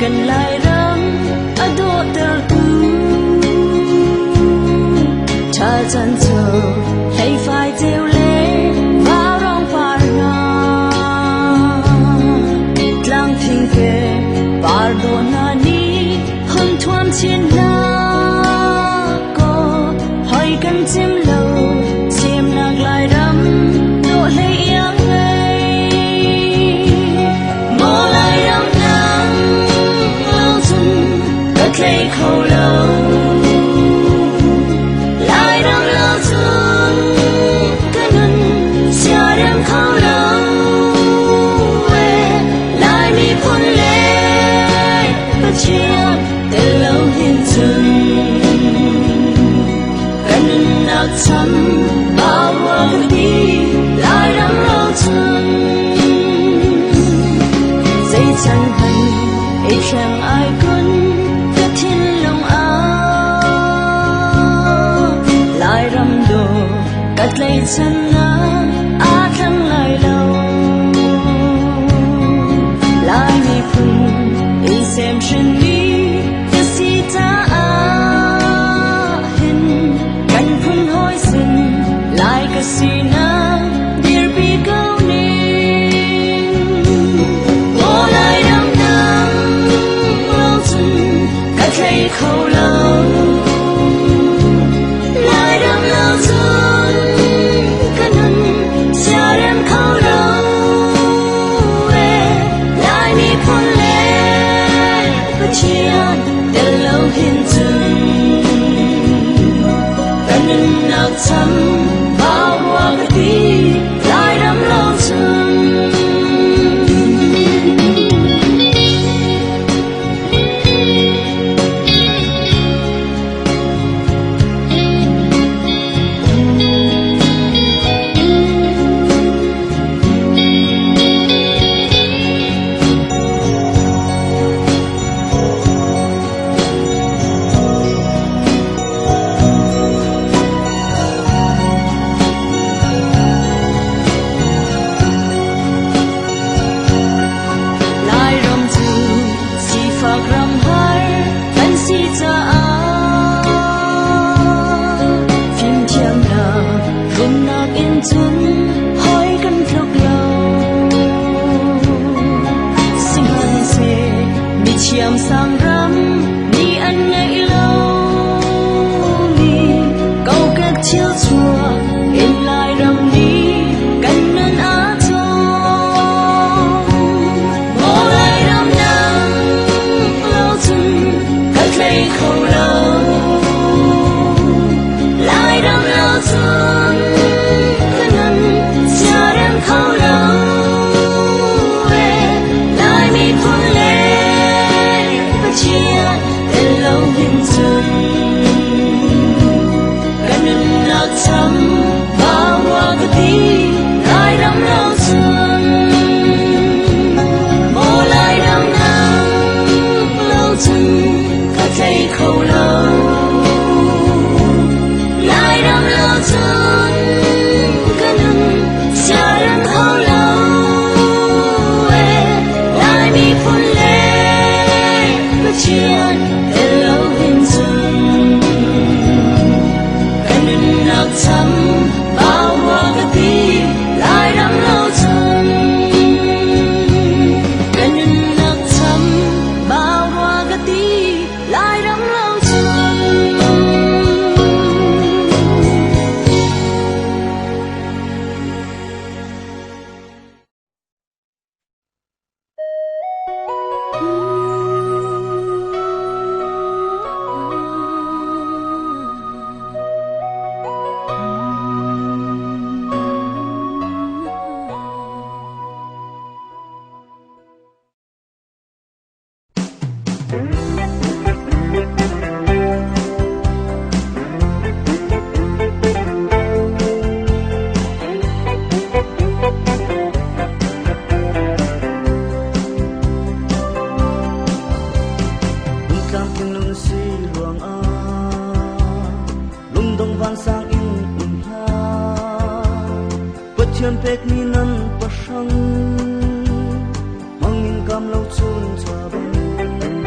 cần lại rắm ở độ tờ tư cha chân chờ hay phải theo lễ vào rong phar na lang thinh kề bar do na ni hân thoan trên na có hỏi cần chim lâu chim nạc lại rắm độ lấy yang ngay mò lại rắm nắng lâu dần cất lấy khâu lâu lại rắm lâu dần cái nâng xa đêm khâu lâu lại mi phun lên và chia từ lâu hiên dừng cái nâng nạc chăm bao hoa đi lại rắm lâu dần dây chân hành ấy chẳng ai cân cất thiên lòng áo lại rắm đồ cất lấy chân á thăng lại lâu lại mi phun ấy xem chân đi cái gì ta hình cánh phun hối xin lại cái gì na dear be go nín ngô lại đắm nắng lâu dần cất lấy khâu lâu lại đắm lâu dần cái nâng xa đêm khâu lâu lại mi phun lên và chia từ lâu hiên dừng cái nâng nạc chăm bao hoa cái đi lại đắm lâu dần lại rắm dư si phạc rắm hai cánh si cha phim thiam na rung nạc in chun hỏi cân phước lâu sinh hân se mi chiam sang rắm mi ăn ngày lâu mi câu kết chiêu chùa in lại rắm đi cánh nân á cho ngô lại đắm nắng lâu dần cất lấy khâu lâu lại đắm lâu dần cái nâng xa đêm khâu lâu lại mi phun lên và chia từ lâu hiên dừng cái nâng nạc chăm bao hoa cái tí lại đắm lâu dần mô lại đắm nắng lâu dần cất lấy khâu lâu lại đắm lâu dần cái nâng xa đêm khâu lâu lại mi phun lên và chia từ lâu hiên dừng cái nâng nạc chăm bao hoa cái tí lại đắm lâu dần cái nâng nạc chăm bao hoa cái tí lại đắm lâu dần thian pek ni nan pa sang mangin kam lo chun cha ban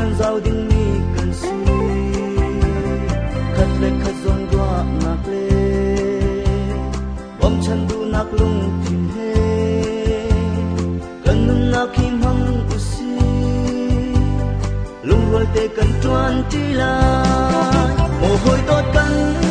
chân giao đinh mi cần si khát lệ khát dòng đoạ nạc lệ bom chân du nạc lung phim he cần nung nạc him hăng usi lung roi te cần truan ti lai mồ hôi tốt cần